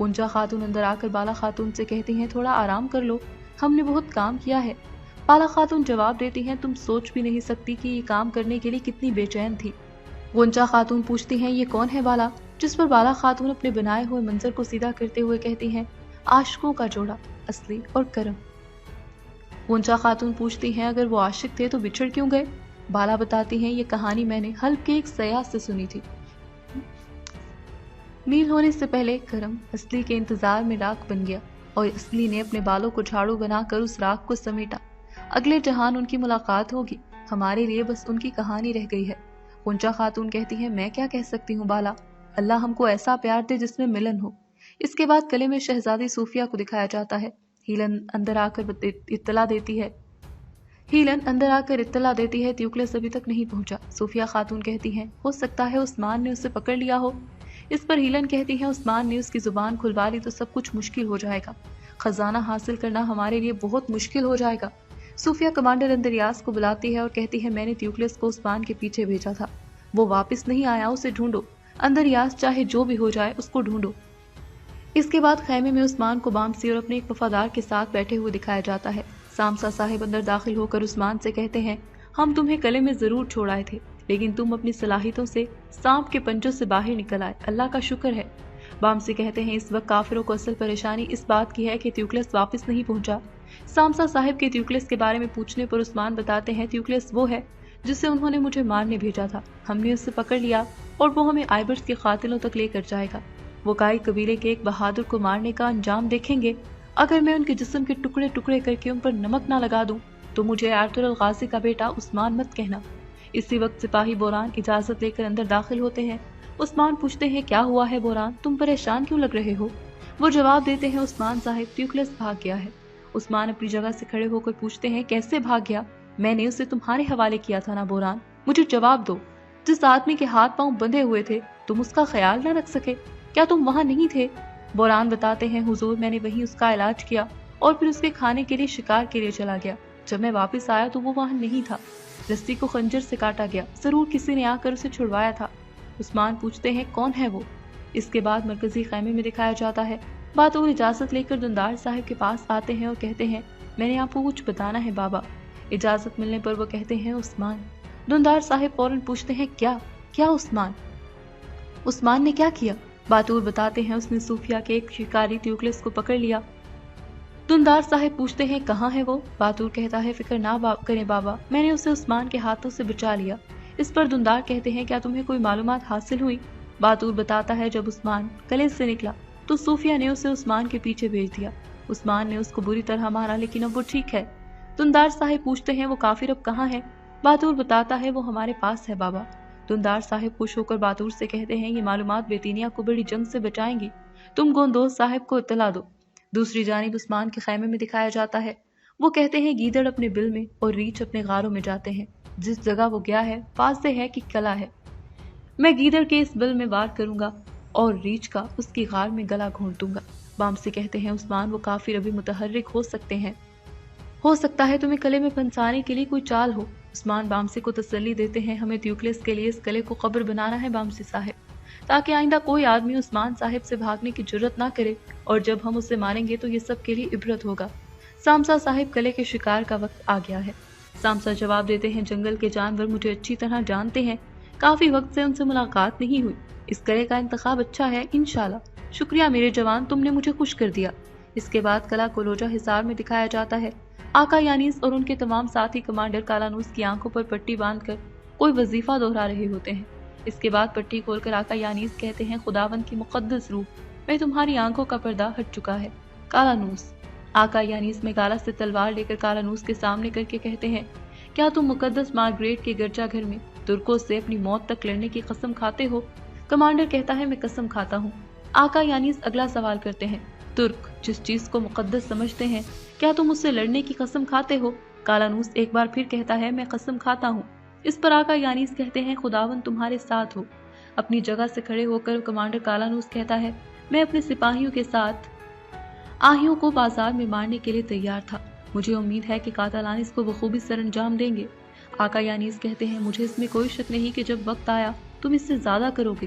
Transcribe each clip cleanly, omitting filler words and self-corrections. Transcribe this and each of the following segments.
غنچہ خاتون اندر آ کر بالا خاتون سے کہتی ہیں تھوڑا آرام کر لو، ہم نے بہت کام کیا ہے۔ بالا خاتون جواب دیتی ہیں تم سوچ بھی نہیں سکتی کہ یہ کام کرنے کے لیے کتنی بے چین تھی۔ غنچہ خاتون پوچھتی ہیں یہ کون ہے بالا؟ جس پر بالا خاتون اپنے بنائے ہوئے منظر کو سیدھا کرتے ہوئے کہتی ہیں عاشقوں کا جوڑا، اصلی اور کرم۔ غنچہ خاتون پوچھتی ہیں اگر وہ عاشق تھے تو بچھڑ کیوں گئے؟ بالا بتاتی ہیں یہ کہانی میں نے حلب کے ایک سیاح سے سنی تھی۔ میل ہونے سے پہلے کرم اصلی کے انتظار میں راکھ بن گیا اور اصلی نے اپنے بالوں کو جھاڑو بنا کر اس راکھ کو سمیٹا۔ اگلے جہان ان کی ملاقات ہوگی، ہمارے لیے بس ان کی کہانی رہ گئی ہے۔ غنچہ خاتون کہتی ہے میں کیا کہہ سکتی ہوں بالا، اللہ ہم کو ایسا پیار دے جس میں ملن ہو۔ اس کے بعد قلعے میں شہزادی صوفیہ کو دکھایا جاتا ہے۔ ہیلن اندر آ کر اطلاع دیتی ہے تیوکلس ابھی تک نہیں پہنچا۔ صوفیہ خاتون کہتی ہیں ہو سکتا ہے عثمان نے اسے پکڑ لیا ہو۔ اس پر ہیلن کہتی ہے عثمان نے اس کی زبان کھلوا لی تو سب کچھ مشکل ہو جائے گا، خزانہ حاصل کرنا ہمارے لیے بہت مشکل ہو جائے گا۔ صوفیہ کمانڈر اندریاس کو بلاتی ہے اور کہتی ہے میں نے تیوکلس کو عثمان کے پیچھے بھیجا تھا، وہ واپس نہیں آیا، اسے ڈھونڈو، اندریاس چاہے جو بھی ہو جائے اس کو ڈھونڈو۔ اس کے بعد خیمے میں عثمان کو بامسی اور اپنے ایک وفادار کے ساتھ بیٹھے ہوئے دکھایا جاتا ہے۔ سامسا صاحب اندر داخل ہو کر عثمان سے کہتے ہیں ہم تمہیں قلعے میں ضرور چھوڑ آئے تھے، لیکن تم اپنی صلاحیتوں سے سانپ کے پنجوں سے باہر نکل آئے، اللہ کا شکر ہے۔ بامسی کہتے ہیں اس وقت کافروں کو اصل پریشانی اس بات کی ہے کہ تیوکلس واپس نہیں پہنچا۔ سامسا صاحب کے تیوکلس کے بارے میں پوچھنے پر عثمان بتاتے ہیں تیوکلس وہ ہے جسے انہوں نے مجھے مارنے بھیجا تھا، ہم نے اسے پکڑ لیا اور وہ ہمیں آئبرس کے قاتلوں تک لے کر جائے گا۔ وہ کائی قبیلے کے ایک بہادر کو مارنے کا انجام دیکھیں گے، اگر میں ان کے جسم کے ٹکڑے ٹکڑے کر کے ان پر نمک نہ لگا دوں تو مجھے آرتر الغازی کا بیٹا عثمان مت کہنا۔ اسی وقت سپاہی بوران اجازت لے کر اندر داخل ہوتے ہیں۔ عثمان پوچھتے ہیں کیا ہوا ہے بوران، تم پریشان کیوں لگ رہے ہو؟ وہ جواب دیتے ہیں عثمان صاحب تیوکلس بھاگ گیا ہے۔ عثمان اپنی جگہ سے کھڑے ہو کر پوچھتے ہیں کیسے بھاگ گیا؟ میں نے اسے تمہارے حوالے کیا تھا نا بوران، مجھے جواب دو، جس آدمی کے ہاتھ پاؤں بندھے ہوئے تھے تم اس کا خیال نہ رکھ سکے؟ کیا تم وہاں نہیں تھے؟ بوران بتاتے ہیں حضور میں نے وہیں اس کا علاج کیا اور پھر اس کے کھانے کے لیے شکار کے لیے چلا گیا، جب میں واپس آیا تو وہ وہاں نہیں تھا، رسی کو خنجر سے کاٹا گیا، ضرور کسی نے آ کر اسے چھڑوایا تھا۔ عثمان پوچھتے ہیں کون ہے وہ؟ اس کے بعد مرکزی خیمے میں دکھایا جاتا ہے۔ باتور اجازت لے کر دندار صاحب کے پاس آتے ہیں اور کہتے ہیں میں نے آپ کو کچھ بتانا ہے بابا۔ اجازت ملنے پر وہ کہتے ہیں عثمان۔ دندار صاحب فوراً پوچھتے ہیں کیا عثمان؟ عثمان نے کیا کیا؟ باتور بتاتے ہیں اس نے صوفیہ کے ایک شکاری تیوکلس کو پکڑ لیا۔ دندار صاحب پوچھتے ہیں کہاں ہے وہ؟ باتور کہتا ہے فکر نہ کریں بابا، میں نے اسے عثمان کے ہاتھوں سے بچا لیا۔ اس پر دندار کہتے ہیں کیا تمہیں کوئی معلومات حاصل ہوئی؟ باتور بتاتا ہے جب عثمان قلعے سے نکلا تو صوفیہ نے اسے عثمان کے پیچھے بھیج دیا، عثمان نے اس کو بری طرح مارا لیکن اب وہ ٹھیک ہے۔ دندار صاحب پوچھتے ہیں وہ کافر اب کہاں ہے؟ باتور بتاتا ہے وہ ہمارے پاس ہے بابا۔ دندار صاحب خوش ہو کر باتور سے کہتے ہیں یہ معلومات بیتینیا کو بڑی جنگ سے بچائیں گی، تم گوندوز صاحب کو اطلاع دو۔ دوسری جانب عثمان کے خیمے میں دکھایا جاتا ہے۔ وہ کہتے ہیں گیدڑ اپنے بل میں اور ریچھ اپنے غاروں میں جاتے ہیں، جس جگہ وہ گیا ہے واضح ہے کہ قلعہ ہے۔ میں گیدڑ کے اس بل میں وار کروں گا اور ریچھ کا اس کی غار میں گلا گھونٹ دوں گا۔ بامسی کہتے ہیں عثمان وہ کافر ابھی متحرک ہو سکتے ہیں، ہو سکتا ہے تمہیں قلعے میں پھنسانے کے لیے کوئی چال ہو۔ عثمان بامسی کو تسلی دیتے ہیں ہمیں تیوکلس کے لیے اس قلعے کو قبر بنانا ہے بامسی صاحب، تاکہ آئندہ کوئی آدمی عثمان صاحب سے بھاگنے کی جرت نہ کرے، اور جب ہم اسے ماریں گے تو یہ سب کے لیے عبرت ہوگا۔ سامسا صاحب قلعے کے شکار کا وقت آ گیا ہے۔ سامسا جواب دیتے ہیں جنگل کے جانور مجھے اچھی طرح جانتے ہیں، کافی وقت سے ان سے ملاقات نہیں ہوئی، اس قلعے کا انتخاب اچھا ہے انشاءاللہ، شکریہ میرے جوان، تم نے مجھے خوش کر دیا۔ اس کے بعد قلعہ کولوجا حصار میں دکھایا جاتا ہے۔ آقا یانیس اور ان کے تمام ساتھی کمانڈر کالانوس کی آنکھوں پر پٹی باندھ کر کوئی وظیفہ دہرا رہے ہوتے ہیں۔ اس کے بعد پٹی کھول کر آقا یانیس کہتے ہیں خداوند کی مقدس روح میں تمہاری آنکھوں کا پردہ ہٹ چکا ہے۔ کالانوس آقا یانیس میں گالا سے تلوار لے کر کالانوس کے سامنے کر کے کہتے ہیں کیا تم مقدس مارگریٹ کے گرجا گھر میں ترکوں سے اپنی موت تک لڑنے کی قسم کھاتے ہو؟ کمانڈر کہتا ہے میں قسم کھاتا ہوں۔ آقا یانیس اگلا سوال کرتے ہیں ترک جس چیز کو مقدس سمجھتے ہیں کیا تم اس سے لڑنے کی قسم کھاتے ہو؟ کالانوس ایک بار پھر کہتا ہے میں قسم کھاتا ہوں۔ اس پر آقا یانیس کہتے ہیں خداوند تمہارے ساتھ ہو۔ اپنی جگہ سے کھڑے ہو کر کمانڈر کالانوس کہتا ہے میں اپنے سپاہیوں کے ساتھ آہیوں کو بازار میں مارنے کے لیے تیار تھا، مجھے امید ہے کہ قاتلان اس کو بخوبی سر انجام دیں گے۔ آقا یانیس کہتے ہیں مجھے اس میں کوئی شک نہیں کہ جب وقت آیا تم اس سے زیادہ کرو گے،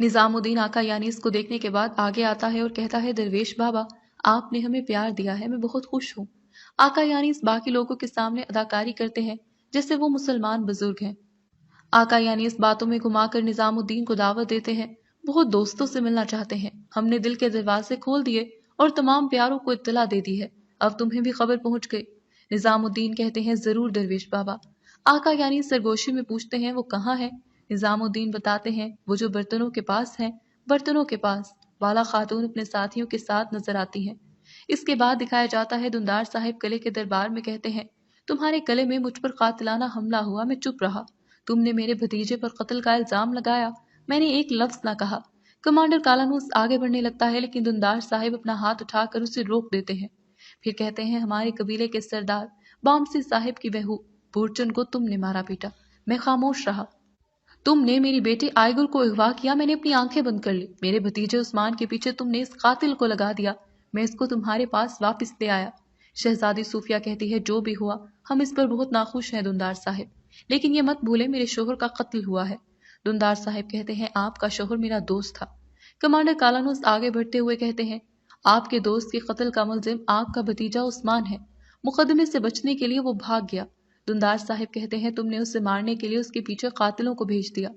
نظام الدین آقا یانیس کو دیکھنے کے بعد آگے آتا ہے اور کہتا ہے درویش بابا آپ نے ہمیں پیار دیا ہے، میں بہت خوش ہوں۔ آقا یانیس باقی لوگوں کے سامنے اداکاری کرتے ہیں جیسے وہ مسلمان بزرگ ہیں۔ آقا یانیس باتوں میں گھما کر نظام الدین کو دعوت دیتے ہیں، بہت دوستوں سے ملنا چاہتے ہیں، ہم نے دل کے دروازے کھول دیے اور تمام پیاروں کو اطلاع دے دی ہے، اب تمہیں بھی خبر پہنچ گئی۔ نظام الدین کہتے ہیں ضرور درویش بابا۔ آقا یانیس سرگوشی میں پوچھتے ہیں وہ کہاں ہے؟ نظام الدین بتاتے ہیں وہ جو برتنوں کے پاس ہیں، برتنوں کے پاس۔ والا خاتون اپنے ساتھیوں کے ساتھ نظر آتی ہیں۔ اس کے بعد دکھایا جاتا ہے دندار صاحب قلعے کے دربار میں کہتے ہیں تمہارے قلعے میں مجھ پر قاتلانہ حملہ ہوا، میں چپ رہا، تم نے میرے بھتیجے پر قتل کا الزام لگایا، میں نے ایک لفظ نہ کہا۔ کمانڈر کالانوس آگے بڑھنے لگتا ہے لیکن دندار صاحب اپنا ہاتھ اٹھا کر اسے روک دیتے ہیں، پھر کہتے ہیں ہمارے قبیلے کے سردار بامسی صاحب کی بہو بورچن کو تم نے مارا پیٹا، میں خاموش رہا۔ تم نے میری بیٹی آئیگل کو اغوا کیا، میں نے اپنی آنکھیں بند کر لی، میرے بھتیجے عثمان کے پیچھے تم نے اس قاتل کو لگا دیا، میں اس کو تمہارے پاس واپس لے آیا۔ شہزادی صوفیہ کہتی ہے جو بھی ہوا ہم اس پر بہت ناخوش ہیں دندار صاحب، لیکن یہ مت بھولے میرے شوہر کا قتل ہوا ہے۔ دندار صاحب کہتے ہیں آپ کا شوہر میرا دوست تھا۔ کمانڈر کالانوس آگے بڑھتے ہوئے کہتے ہیں آپ کے دوست کے قتل کا ملزم آپ کا بھتیجا عثمان ہے، مقدمے سے بچنے کے لیے وہ بھاگ گیا۔ دندار صاحب کہتے ہیں تم نے اسے مارنے کے لیے اس کے پیچھے قاتلوں کو بھیج دیا۔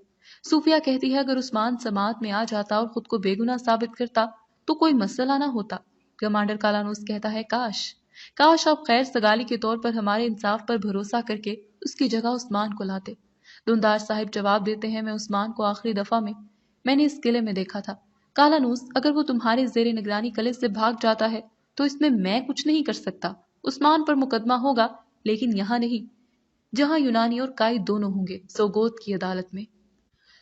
صوفیہ کہتی ہے اگر عثمان سماعت میں آ جاتا اور خود کو بے گناہ ثابت کرتا تو کوئی مسئلہ نہ ہوتا۔ کمانڈر کالانوس کہتا ہے کاش آپ خیر سگالی کے طور پر ہمارے انصاف پر بھروسہ کر کے اس کی جگہ عثمان کو لاتے۔ دندار صاحب جواب دیتے ہیں میں عثمان کو آخری دفعہ میں نے اس قلعے میں دیکھا تھا۔ کالانوس اگر وہ تمہارے زیر نگرانی قلعے سے بھاگ جاتا ہے تو اس میں کچھ نہیں کر سکتا، عثمان پر مقدمہ ہوگا لیکن یہاں نہیں، جہاں یونانی اور کائی دونوں ہوں گے، سوگوت کی عدالت میں۔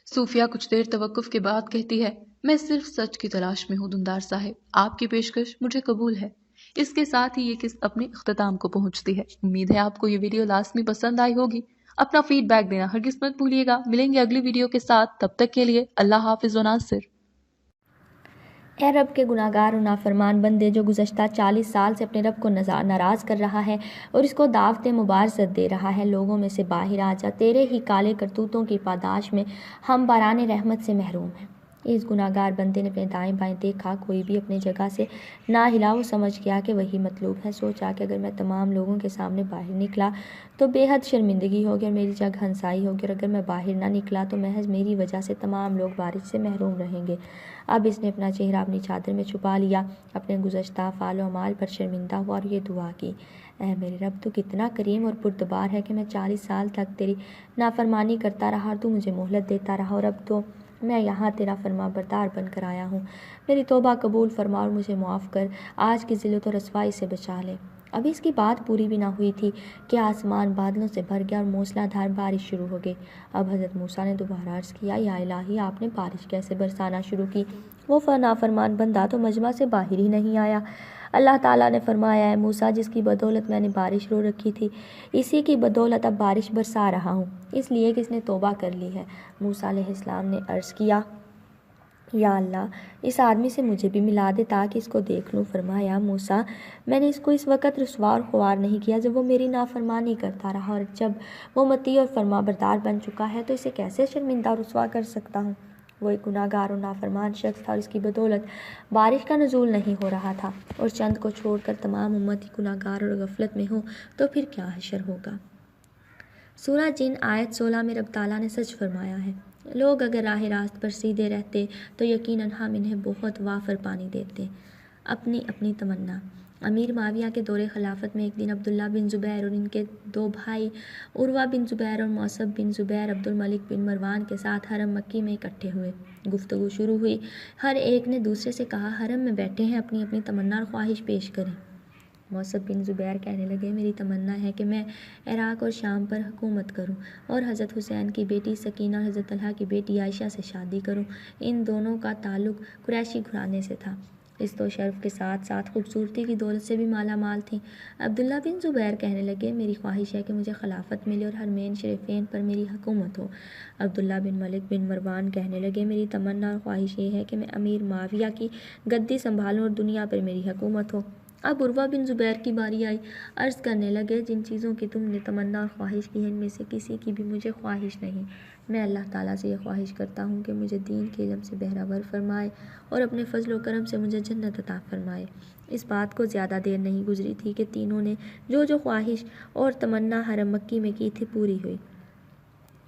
صوفیہ کچھ دیر توقف کے بعد کہتی ہے میں صرف سچ کی تلاش میں ہوں دندار صاحب، آپ کی پیشکش مجھے قبول ہے۔ اس کے ساتھ ہی یہ قسط اپنے اختتام کو پہنچتی ہے۔ امید ہے آپ کو یہ ویڈیو لازمی پسند آئی ہوگی۔ اپنا فیڈ بیک دینا ہرگز مت بھولیے گا۔ ملیں گے اگلی ویڈیو کے ساتھ، تب تک کے لیے اللہ حافظ و ناصر۔ اے رب کے گناہگار اور نافرمان بندے جو گزشتہ 40 سال سے اپنے رب کو ناراض کر رہا ہے اور اس کو دعوت مبارزت دے رہا ہے، لوگوں میں سے باہر آ جا، تیرے ہی کالے کرتوتوں کی پاداش میں ہم باران رحمت سے محروم ہیں۔ اس گناہگار بندے نے اپنے دائیں بائیں دیکھا، کوئی بھی اپنے جگہ سے نہ ہلا، وہ سمجھ گیا کہ وہی مطلوب ہے۔ سوچا کہ اگر میں تمام لوگوں کے سامنے باہر نکلا تو بے حد شرمندگی ہوگی اور میری جگ ہنسائی ہوگی، اور اگر میں باہر نہ نکلا تو محض میری وجہ سے تمام لوگ بارش سے محروم رہیں گے۔ اب اس نے اپنا چہرہ اپنی چادر میں چھپا لیا، اپنے گزشتہ افعال و اعمال پر شرمندہ ہوا اور یہ دعا کی، اے میرے رب تو کتنا کریم اور پردبار ہے کہ میں 40 سال تک تیری نافرمانی کرتا رہا اور تو مجھے مہلت دیتا رہا، اور اب تو میں یہاں تیرا فرما بردار بن کر آیا ہوں۔ میری توبہ قبول فرما اور مجھے معاف کر، آج کی ذلت و رسوائی سے بچا لے۔ ابھی اس کی بات پوری بھی نہ ہوئی تھی کہ آسمان بادلوں سے بھر گیا اور موسلا دھار بارش شروع ہو گئی۔ اب حضرت موسیٰ نے دوبارہ عرض کیا، یا الہی آپ نے بارش کیسے برسانا شروع کی؟ وہ نافرمان بندہ تو مجمع سے باہر ہی نہیں آیا۔ اللہ تعالیٰ نے فرمایا، اے موسیٰ جس کی بدولت میں نے بارش رو رکھی تھی، اسی کی بدولت اب بارش برسا رہا ہوں، اس لیے کہ اس نے توبہ کر لی ہے۔ موسیٰ علیہ السلام نے عرض کیا، یا اللہ اس آدمی سے مجھے بھی ملا دے تاکہ اس کو دیکھ لوں۔ فرمایا، موسیٰ میں نے اس کو اس وقت رسوا اور خوار نہیں کیا جب وہ میری نافرمانی کرتا رہا، اور جب وہ مطیع اور فرما بردار بن چکا ہے تو اسے کیسے شرمندہ اور رسوا کر سکتا ہوں؟ وہ ایک گناہگار اور نافرمان شخص تھا اور اس کی بدولت بارش کا نزول نہیں ہو رہا تھا، اور چند کو چھوڑ کر تمام امت ہی گناہگار اور غفلت میں ہوں تو پھر کیا حشر ہوگا۔ سورہ جن آیت 16 میں رب تعالیٰ نے سچ فرمایا ہے، لوگ اگر راہ راست پر سیدھے رہتے تو یقیناً ہم انہیں بہت وافر پانی دیتے۔ اپنی تمنا۔ امیر معاویہ کے دور خلافت میں ایک دن عبداللہ بن زبیر اور ان کے 2 بھائی عروہ بن زبیر اور موصب بن زبیر عبد الملک بن مروان کے ساتھ حرم مکی میں اکٹھے ہوئے۔ گفتگو شروع ہوئی، ہر ایک نے دوسرے سے کہا، حرم میں بیٹھے ہیں، اپنی اپنی تمنا اور خواہش پیش کریں۔ موصب بن زبیر کہنے لگے، میری تمنا ہے کہ میں عراق اور شام پر حکومت کروں اور حضرت حسین کی بیٹی سکینہ اور حضرت طلحہ کی بیٹی عائشہ سے شادی کروں۔ ان دونوں کا تعلق قریشی گھرانے سے تھا، اس تو شرف کے ساتھ ساتھ خوبصورتی کی دولت سے بھی مالا مال تھیں۔ عبداللہ بن زبیر کہنے لگے، میری خواہش ہے کہ مجھے خلافت ملے اور حرمین شریفین پر میری حکومت ہو۔ عبداللہ بن ملک بن مروان کہنے لگے، میری تمنا اور خواہش یہ ہے کہ میں امیر معاویہ کی گدی سنبھالوں اور دنیا پر میری حکومت ہو۔ اب عروہ بن زبیر کی باری آئی، عرض کرنے لگے، جن چیزوں کی تم نے تمنا اور خواہش کی ہے ان میں سے کسی کی بھی مجھے خواہش نہیں۔ میں اللہ تعالیٰ سے یہ خواہش کرتا ہوں کہ مجھے دین کے علم سے بہرہ فرمائے اور اپنے فضل و کرم سے مجھے جنت عطا فرمائے۔ اس بات کو زیادہ دیر نہیں گزری تھی کہ تینوں نے جو خواہش اور تمنا حرم مکی میں کی تھی پوری ہوئی۔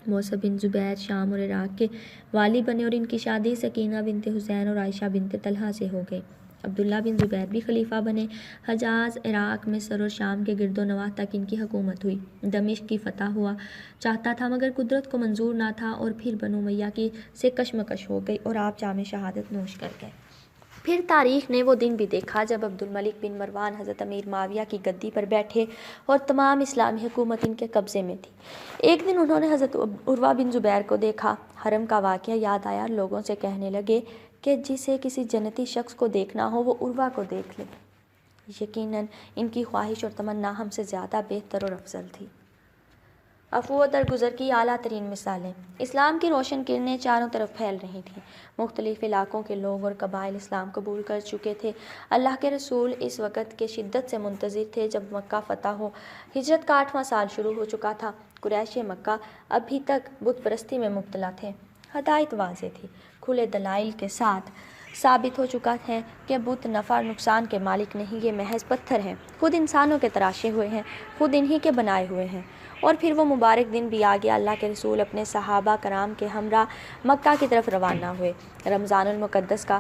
موسیٰ بن زبیر شام اور عراق کے والی بنے اور ان کی شادی سکینہ بنت حسین اور عائشہ بنت طلحہ سے ہو گئی۔ عبداللہ بن زبیر بھی خلیفہ بنے۔ حجاز، عراق، مصر اور شام کے گرد و نواح تک ان کی حکومت ہوئی۔ دمشق کی فتح ہوا چاہتا تھا مگر قدرت کو منظور نہ تھا اور پھر بنو امیہ کی سے کشمکش ہو گئی اور آپ جام شہادت نوش کر گئے۔ پھر تاریخ نے وہ دن بھی دیکھا جب عبد الملک بن مروان حضرت امیر معاویہ کی گدی پر بیٹھے اور تمام اسلامی حکومت ان کے قبضے میں تھی۔ ایک دن انہوں نے حضرت عروہ بن زبیر کو دیکھا، حرم کا واقعہ یاد آیا اور لوگوں سے کہنے لگے کہ جسے کسی جنتی شخص کو دیکھنا ہو وہ عروہ کو دیکھ لے۔ یقیناً ان کی خواہش اور تمنا ہم سے زیادہ بہتر اور افضل تھی۔ عفو و درگزر کی اعلیٰ ترین مثالیں۔ اسلام کی روشن کرنیں چاروں طرف پھیل رہی تھیں۔ مختلف علاقوں کے لوگ اور قبائل اسلام قبول کر چکے تھے۔ اللہ کے رسول اس وقت کے شدت سے منتظر تھے جب مکہ فتح ہو۔ ہجرت کا 8واں سال شروع ہو چکا تھا۔ قریش مکہ ابھی تک بت پرستی میں مبتلا تھے۔ ہدایت واضح تھی، کھلے دلائل کے ساتھ ثابت ہو چکا ہے کہ بت نفع اور نقصان کے مالک نہیں، یہ محض پتھر ہیں، خود انسانوں کے تراشے ہوئے ہیں، خود انہی کے بنائے ہوئے ہیں۔ اور پھر وہ مبارک دن بھی آ گیا۔ اللہ کے رسول اپنے صحابہ کرام کے ہمراہ مکہ کی طرف روانہ ہوئے۔ رمضان المقدس کا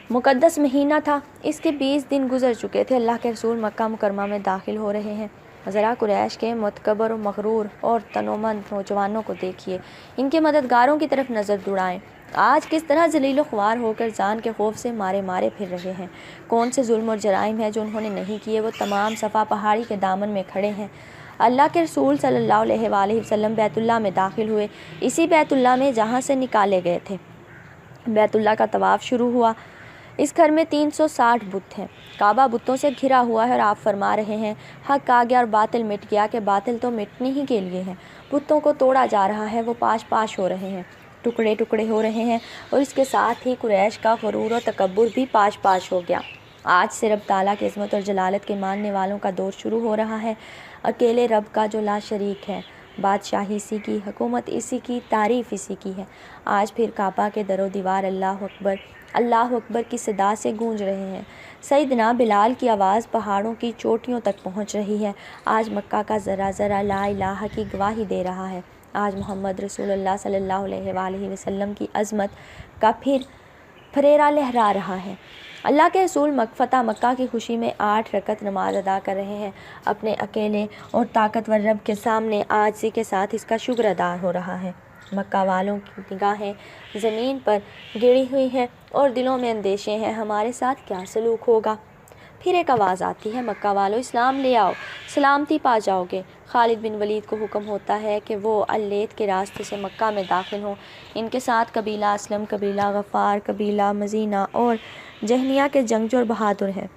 مقدس مہینہ تھا، اس کے 20 دن گزر چکے تھے۔ اللہ کے رسول مکہ مکرمہ میں داخل ہو رہے ہیں۔ ذرا قریش کے متکبر و مغرور اور تنومند نوجوانوں کو دیکھیے، ان کے مددگاروں کی طرف نظر دوڑائیں۔ آج کس طرح ذلیل و خوار ہو کر جان کے خوف سے مارے پھر رہے ہیں۔ کون سے ظلم اور جرائم ہیں جو انہوں نے نہیں کیے، وہ تمام صفا پہاڑی کے دامن میں کھڑے ہیں۔ اللہ کے رسول صلی اللہ علیہ وآلہ وسلم بیت اللہ میں داخل ہوئے، اسی بیت اللہ میں جہاں سے نکالے گئے تھے۔ بیت اللہ کا طواف شروع ہوا۔ اس گھر میں 360 بت ہیں۔ کعبہ بتوں سے گھرا ہوا ہے اور آپ فرما رہے ہیں، حق آ گیا اور باطل مٹ گیا، کہ باطل تو مٹنے ہی کے لیے ہے۔ بتوں کو توڑا جا رہا ہے، وہ پاش پاش ہو رہے ہیں، ٹکڑے ٹکڑے ہو رہے ہیں، اور اس کے ساتھ ہی قریش کا غرور و تکبر بھی پاش پاش ہو گیا۔ آج سے رب تعالیٰ کی عظمت اور جلالت کے ماننے والوں کا دور شروع ہو رہا ہے، اکیلے رب کا جو لا شریک ہے۔ بادشاہی اسی کی، حکومت اسی کی، تعریف اسی کی ہے۔ آج پھر کعبہ کے در و دیوار اللہ اکبر کی صدا سے گونج رہے ہیں۔ سیدنا بلال کی آواز پہاڑوں کی چوٹیوں تک پہنچ رہی ہے۔ آج مکہ کا ذرہ ذرہ لا الہ کی گواہی دے رہا ہے۔ آج محمد رسول اللہ صلی اللہ علیہ وآلہ وسلم کی عظمت کا پھر پھریرا لہرا رہا ہے۔ اللہ کے رسول فتح مکہ کی خوشی میں 8 رکعت نماز ادا کر رہے ہیں۔ اپنے اکیلے اور طاقتور رب کے سامنے عاجزی کے ساتھ اس کا شکر ادا ہو رہا ہے۔ مکہ والوں کی نگاہیں زمین پر گڑی ہوئی ہیں اور دلوں میں اندیشے ہیں، ہمارے ساتھ کیا سلوک ہوگا۔ پھر ایک آواز آتی ہے، مکہ والو اسلام لے آؤ، سلامتی پا جاؤ گے۔ خالد بن ولید کو حکم ہوتا ہے کہ وہ اللیت کے راستے سے مکہ میں داخل ہوں۔ ان کے ساتھ قبیلہ اسلم، قبیلہ غفار، قبیلہ مزینہ اور جہنیہ کے جنگجو اور بہادر ہیں۔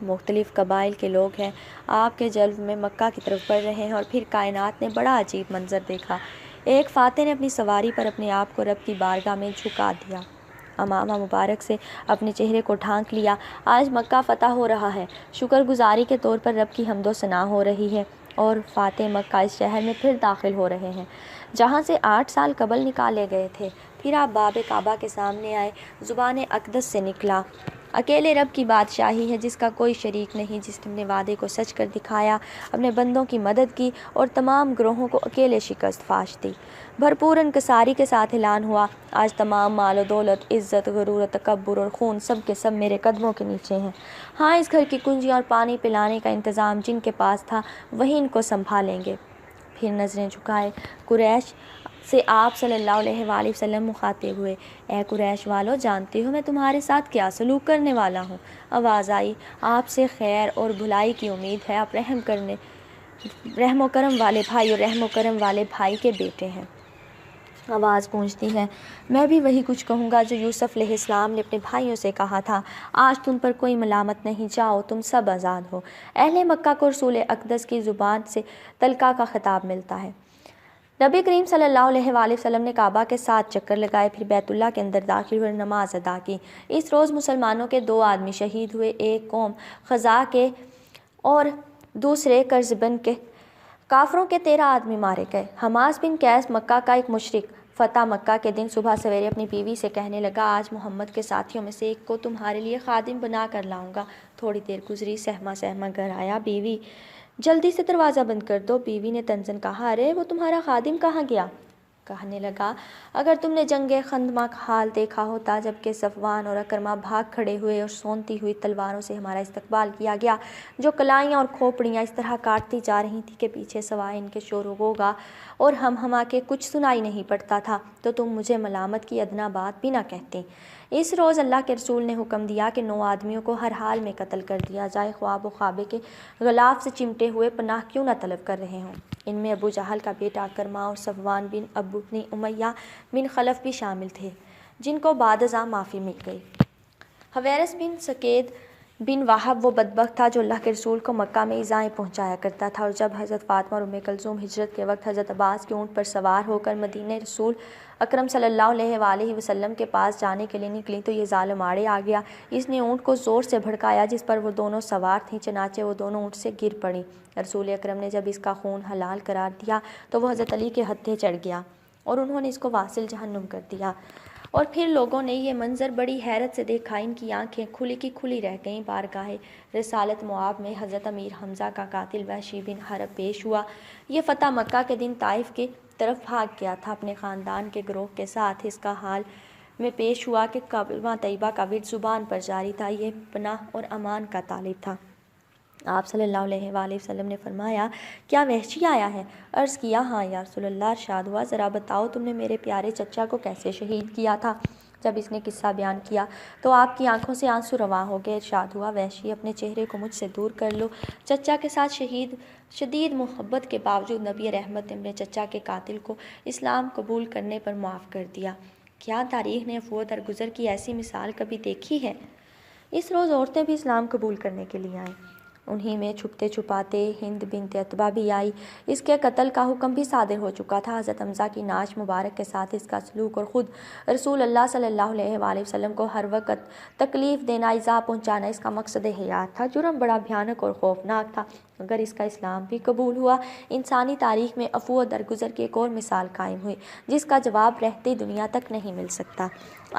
مختلف قبائل کے لوگ ہیں، آپ کے جلب میں مکہ کی طرف بڑھ رہے ہیں۔ اور پھر کائنات نے بڑا عجیب منظر دیکھا۔ ایک فاتح نے اپنی سواری پر اپنے آپ کو رب کی بارگاہ میں جھکا دیا، امامہ مبارک سے اپنے چہرے کو ڈھانک لیا۔ آج مکہ فتح ہو رہا ہے، شکر گزاری کے طور پر رب کی حمد و ثنا ہو رہی ہے، اور فاتح مکہ اس شہر میں پھر داخل ہو رہے ہیں جہاں سے 8 سال قبل نکالے گئے تھے۔ پھر آپ باب کعبہ کے سامنے آئے، زبان اقدس سے نکلا، اکیلے رب کی بادشاہی ہے جس کا کوئی شریک نہیں، جس نے اپنے وعدے کو سچ کر دکھایا، اپنے بندوں کی مدد کی اور تمام گروہوں کو اکیلے شکست فاش دی۔ بھرپور انکساری کے ساتھ اعلان ہوا، آج تمام مال و دولت، عزت، غرور و تکبر اور خون سب کے سب میرے قدموں کے نیچے ہیں۔ ہاں، اس گھر کی کنجیاں اور پانی پلانے کا انتظام جن کے پاس تھا وہی ان کو سنبھالیں گے۔ پھر نظریں جھکائے قریش سے آپ صلی اللہ علیہ وآلہ وسلم مخاطب ہوئے، اے قریش والو، جانتے ہو میں تمہارے ساتھ کیا سلوک کرنے والا ہوں؟ آواز آئی، آپ سے خیر اور بھلائی کی امید ہے، آپ رحم و کرم والے بھائی اور رحم و کرم والے بھائی کے بیٹے ہیں۔ آواز گونجتی ہے، میں بھی وہی کچھ کہوں گا جو یوسف علیہ السلام نے اپنے بھائیوں سے کہا تھا، آج تم پر کوئی ملامت نہیں، جاؤ تم سب آزاد ہو۔ اہل مکہ کو رسول اقدس کی زبان سے تلقا کا خطاب ملتا ہے۔ نبی کریم صلی اللہ علیہ وآلہ وسلم نے کعبہ کے 7 چکر لگائے، پھر بیت اللہ کے اندر داخل ہوئے، نماز ادا کی۔ اس روز مسلمانوں کے 2 آدمی شہید ہوئے، ایک قوم خزاع کے اور دوسرے کافروں کے 13 آدمی مارے گئے۔ حماس بن قیس مکہ کا ایک مشرک فتح مکہ کے دن صبح سویرے اپنی بیوی سے کہنے لگا، آج محمد کے ساتھیوں میں سے ایک کو تمہارے لیے خادم بنا کر لاؤں گا۔ تھوڑی دیر گزری، سہما سہما گھر آیا، بیوی جلدی سے دروازہ بند کر دو۔ بیوی نے تنزن کہا، ارے وہ تمہارا خادم کہاں گیا؟ کہنے لگا، اگر تم نے جنگ خندمہ کا حال دیکھا ہوتا، جبکہ صفوان اور اکرمہ بھاگ کھڑے ہوئے اور سونتی ہوئی تلواروں سے ہمارا استقبال کیا گیا، جو کلائیاں اور کھوپڑیاں اس طرح کاٹتی جا رہی تھیں کہ پیچھے سوائے ان کے شور و غوغا اور ہم کے کچھ سنائی نہیں پڑتا تھا، تو تم مجھے ملامت کی ادنا بات بھی نہ کہتی۔ اس روز اللہ کے رسول نے حکم دیا کہ 9 آدمیوں کو ہر حال میں قتل کر دیا جائے، خواب و خوابے کے غلاف سے چمٹے ہوئے پناہ کیوں نہ طلب کر رہے ہوں۔ ان میں ابو جہل کا بیٹا اکرمہ اور صفوان بن بن امیہ بن خلف بھی شامل تھے، جن کو بعد ازاں معافی مل گئی۔ حویرث بن سکید بن وہب وہ بدبخت تھا جو اللہ کے رسول کو مکہ میں ایذائیں پہنچایا کرتا تھا، اور جب حضرت فاطمہ اور ام کلثوم ہجرت کے وقت حضرت عباس کے اونٹ پر سوار ہو کر مدینہ رسول اکرم صلی اللہ علیہ وآلہ وسلم کے پاس جانے کے لیے نکلی تو یہ ظالم آڑے آ گیا۔ اس نے اونٹ کو زور سے بھڑکایا جس پر وہ دونوں سوار تھیں، چنانچہ وہ دونوں اونٹ سے گر پڑیں۔ رسول اکرم نے جب اس کا خون حلال قرار دیا تو وہ حضرت علی کے ہتھے چڑھ گیا اور انہوں نے اس کو واصل جہنم کر دیا۔ اور پھر لوگوں نے یہ منظر بڑی حیرت سے دیکھا، ان کی آنکھیں کھلی کی کھلی رہ گئیں۔ بارگاہ رسالت مواب میں حضرت امیر حمزہ کا قاتل وحشی بن حرب پیش ہوا۔ یہ فتح مکہ کے دن طائف کی طرف بھاگ گیا تھا اپنے خاندان کے گروہ کے ساتھ۔ اس کا حال میں پیش ہوا کہ کلمہ طیبہ کا ورد زبان پر جاری تھا، یہ پناہ اور امان کا طالب تھا۔ آپ صلی اللہ علیہ وآلہ وسلم نے فرمایا، کیا وحشی آیا ہے؟ عرض کیا، ہاں یا رسول اللہ۔ ارشاد ہوا، ذرا بتاؤ تم نے میرے پیارے چچا کو کیسے شہید کیا تھا؟ جب اس نے قصہ بیان کیا تو آپ کی آنکھوں سے آنسو رواں ہو گئے۔ ارشاد ہوا، وحشی اپنے چہرے کو مجھ سے دور کر لو۔ چچا کے ساتھ شدید محبت کے باوجود نبی رحمت نے اپنے چچا کے قاتل کو اسلام قبول کرنے پر معاف کر دیا۔ کیا تاریخ نے عفو درگزر کی ایسی مثال کبھی دیکھی ہے؟ اس روز عورتیں بھی اسلام قبول کرنے کے لیے آئیں۔ انہی میں چھپتے چھپاتے ہند بنت عتبہ بھی آئی۔ اس کے قتل کا حکم بھی صادر ہو چکا تھا۔ حضرت حمزہ کی ناش مبارک کے ساتھ اس کا سلوک اور خود رسول اللہ صلی اللہ علیہ وآلہ وسلم کو ہر وقت تکلیف دینا، ایذا پہنچانا اس کا مقصد حیات تھا۔ جرم بڑا بھیانک اور خوفناک تھا۔ اگر اس کا اسلام بھی قبول ہوا، انسانی تاریخ میں عفو و درگزر کی ایک اور مثال قائم ہوئی جس کا جواب رہتی دنیا تک نہیں مل سکتا۔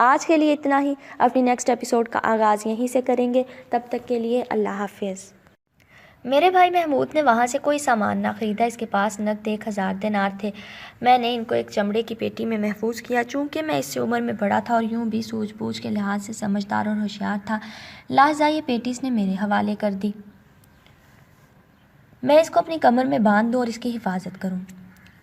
آج کے لیے اتنا ہی، اپنی نیکسٹ ایپیسوڈ کا آغاز یہیں سے کریں گے۔ تب تک کے لیے اللہ حافظ۔ میرے بھائی محمود نے وہاں سے کوئی سامان نہ خریدا۔ اس کے پاس نقد 1000 دینار تھے۔ میں نے ان کو ایک چمڑے کی پیٹی میں محفوظ کیا۔ چونکہ میں اس سے عمر میں بڑا تھا اور یوں بھی سوجھ بوجھ کے لحاظ سے سمجھدار اور ہوشیار تھا، لہٰذا یہ پیٹی اس نے میرے حوالے کر دی۔ میں اس کو اپنی کمر میں باندھ دوں اور اس کی حفاظت کروں۔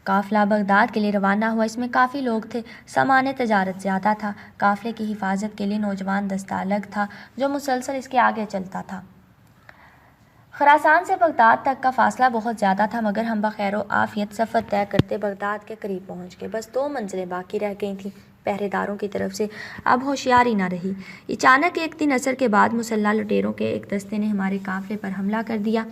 قافلہ بغداد کے لیے روانہ ہوا۔ اس میں کافی لوگ تھے، سامان تجارت زیادہ تھا۔ قافلے کی حفاظت کے لیے نوجوان دستہ الگ تھا جو مسلسل اس کے آگے چلتا تھا۔ خراسان سے بغداد تک کا فاصلہ بہت زیادہ تھا، مگر ہم بخیر و عافیت سفر طے کرتے بغداد کے قریب پہنچ گئے۔ بس 2 منزلیں باقی رہ گئی تھیں۔ پہرے داروں کی طرف سے اب ہوشیاری نہ رہی۔ اچانک ایک دن عصر کے بعد مسلح لٹیروں کے ایک دستے نے ہمارے قافلے پر حملہ کر دیا۔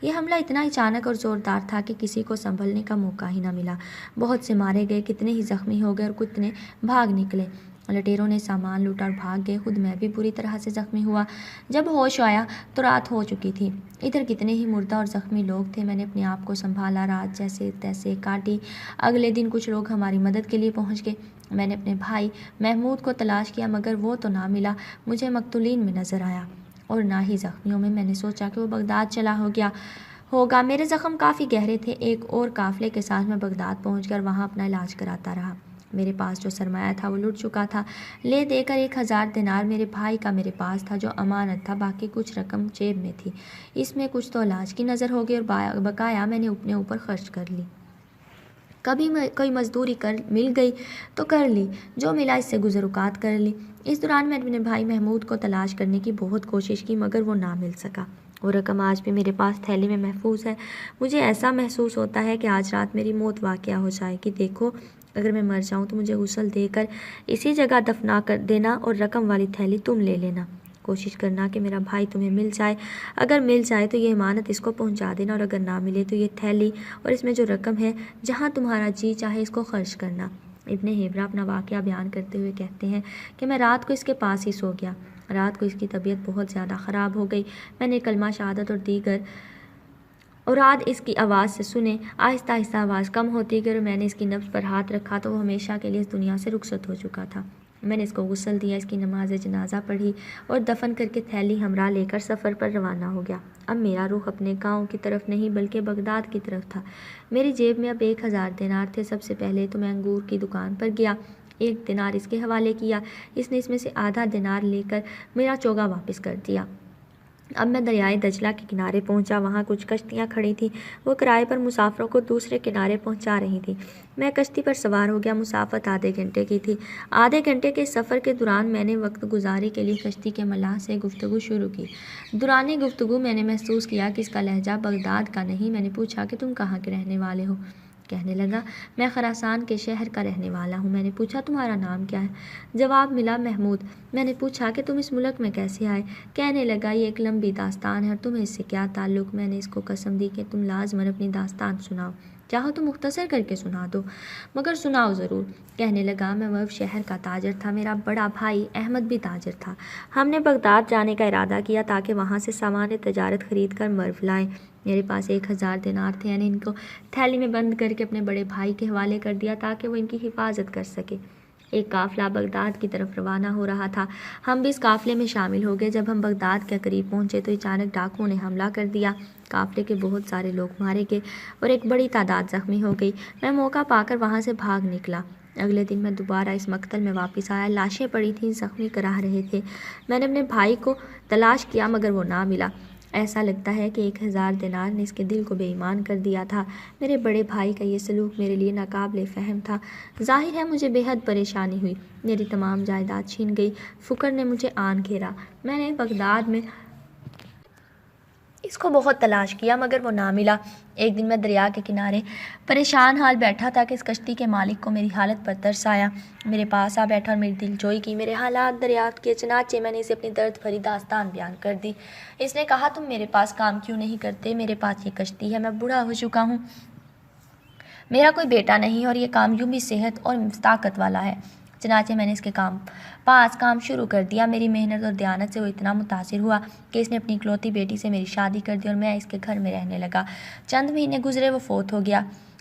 یہ حملہ اتنا اچانک اور زوردار تھا کہ کسی کو سنبھلنے کا موقع ہی نہ ملا۔ بہت سے مارے گئے، کتنے ہی زخمی ہو گئے اور کتنے بھاگ نکلے۔ لٹیروں نے سامان لوٹا اور بھاگ گئے، خود میں بھی بری طرح سے زخمی ہوا۔ جب ہوش آیا تو رات ہو چکی تھی۔ ادھر کتنے ہی مردہ اور زخمی لوگ تھے۔ میں نے اپنے آپ کو سنبھالا، رات جیسے تیسے کاٹی۔ اگلے دن کچھ لوگ ہماری مدد کے لیے پہنچ گئے۔ میں نے اپنے بھائی محمود کو تلاش کیا مگر وہ تو نہ ملا۔ مجھے مقتولین میں نظر آیا اور نہ ہی زخمیوں میں۔ میں نے سوچا کہ وہ بغداد چلا ہوگا۔ میرے زخم کافی گہرے تھے۔ ایک اور قافلے کے ساتھ میں بغداد پہنچ کر وہاں اپنا علاج کراتا رہا۔ میرے پاس جو سرمایہ تھا وہ لٹ چکا تھا۔ لے دے کر 1000 دینار میرے بھائی کا میرے پاس تھا جو امانت تھا، باقی کچھ رقم جیب میں تھی۔ اس میں کچھ تو علاج کی نظر ہو گئی اور بقایا میں نے اپنے اوپر خرچ کر لی۔ کبھی کوئی مزدوری مل گئی تو کر لی، جو ملا اس سے گزر اوقات کر لی۔ اس دوران میں نے اپنے بھائی محمود کو تلاش کرنے کی بہت کوشش کی مگر وہ نہ مل سکا۔ وہ رقم آج بھی میرے پاس تھیلی میں محفوظ ہے۔ مجھے ایسا محسوس ہوتا ہے کہ آج رات میری موت واقع ہو جائے گی۔ دیکھو، اگر میں مر جاؤں تو مجھے غسل دے کر اسی جگہ دفنا کر دینا اور رقم والی تھیلی تم لے لینا۔ کوشش کرنا کہ میرا بھائی تمہیں مل جائے۔ اگر مل جائے تو یہ امانت اس کو پہنچا دینا، اور اگر نہ ملے تو یہ تھیلی اور اس میں جو رقم ہے جہاں تمہارا جی چاہے اس کو خرچ کرنا۔ ابن ہیبرا اپنا واقعہ بیان کرتے ہوئے کہتے ہیں کہ میں رات کو اس کے پاس ہی سو گیا۔ رات کو اس کی طبیعت بہت زیادہ خراب ہو گئی۔ میں نے کلمہ شہادت اور دیگر اور رات اس کی آواز سے سنے۔ آہستہ آہستہ آواز کم ہوتی گئی اور میں نے اس کی نبض پر ہاتھ رکھا تو وہ ہمیشہ کے لیے اس دنیا سے رخصت ہو چکا تھا۔ میں نے اس کو غسل دیا، اس کی نماز جنازہ پڑھی اور دفن کر کے تھیلی ہمراہ لے کر سفر پر روانہ ہو گیا۔ اب میرا رخ اپنے گاؤں کی طرف نہیں بلکہ بغداد کی طرف تھا۔ میری جیب میں اب 1000 دینار تھے۔ سب سے پہلے تو میں انگور کی دکان پر گیا، 1 دینار اس کے حوالے کیا۔ اس نے اس میں سے آدھا دینار لے کر میرا چوگا واپس کر دیا۔ اب میں دریائے دجلہ کے کنارے پہنچا۔ وہاں کچھ کشتیاں کھڑی تھیں، وہ کرائے پر مسافروں کو دوسرے کنارے پہنچا رہی تھیں۔ میں کشتی پر سوار ہو گیا۔ مسافت آدھے گھنٹے کی تھی۔ آدھے گھنٹے کے سفر کے دوران میں نے وقت گزاری کے لیے کشتی کے ملاح سے گفتگو شروع کی۔ دوران گفتگو میں نے محسوس کیا کہ اس کا لہجہ بغداد کا نہیں۔ میں نے پوچھا کہ تم کہاں کے رہنے والے ہو؟ کہنے لگا میں خراسان کے شہر کا رہنے والا ہوں۔ میں نے پوچھا تمہارا نام کیا ہے؟ جواب ملا محمود۔ میں نے پوچھا کہ تم اس ملک میں کیسے آئے؟ کہنے لگا یہ ایک لمبی داستان ہے اور تمہیں اس سے کیا تعلق؟ میں نے اس کو قسم دی کہ تم لازماً اپنی داستان سناؤ، چاہو تو مختصر کر کے سنا دو مگر سناؤ ضرور۔ کہنے لگا میں وہ شہر کا تاجر تھا، میرا بڑا بھائی احمد بھی تاجر تھا۔ ہم نے بغداد جانے کا ارادہ کیا تاکہ وہاں سے سامان تجارت خرید کر مرو لائیں۔ میرے پاس 1000 دینار تھے، یعنی ان کو تھیلی میں بند کر کے اپنے بڑے بھائی کے حوالے کر دیا تاکہ وہ ان کی حفاظت کر سکے۔ ایک قافلہ بغداد کی طرف روانہ ہو رہا تھا، ہم بھی اس قافلے میں شامل ہو گئے۔ جب ہم بغداد کے قریب پہنچے تو اچانک ڈاکوؤں نے حملہ کر دیا۔ قافلے کے بہت سارے لوگ مارے گئے اور ایک بڑی تعداد زخمی ہو گئی۔ میں موقع پا کر وہاں سے بھاگ نکلا۔ اگلے دن میں دوبارہ اس مقتل میں واپس آیا، لاشیں پڑی تھیں، زخمی کراہ رہے تھے۔ میں نے اپنے بھائی کو تلاش کیا مگر وہ نہ ملا۔ ایسا لگتا ہے کہ 1000 دینار نے اس کے دل کو بے ایمان کر دیا تھا۔ میرے بڑے بھائی کا یہ سلوک میرے لیے ناقابل فہم تھا۔ ظاہر ہے مجھے بے حد پریشانی ہوئی، میری تمام جائیداد چھین گئی، فقر نے مجھے آن گھیرا۔ میں نے بغداد میں اس کو بہت تلاش کیا مگر وہ نہ ملا۔ ایک دن میں دریا کے کنارے پریشان حال بیٹھا تھا کہ اس کشتی کے مالک کو میری حالت پر ترس آیا۔ میرے پاس آ بیٹھا اور میری دل جوئی کی، میرے حالات دریافت کیے۔ چنانچہ میں نے اسے اپنی درد بھری داستان بیان کر دی۔ اس نے کہا تم میرے پاس کام کیوں نہیں کرتے؟ میرے پاس یہ کشتی ہے، میں بوڑھا ہو چکا ہوں، میرا کوئی بیٹا نہیں اور یہ کام یوں بھی صحت اور طاقت والا ہے۔ چنانچہ میں نے اس کے پاس کام شروع کر دیا۔ میری محنت اور دیانت سے وہ اتنا متاثر ہوا کہ اس نے اپنی اکلوتی بیٹی سے میری شادی کر دی اور میں اس کے گھر میں رہنے لگا۔ چند مہینے گزرے، وہ فوت ہو گیا۔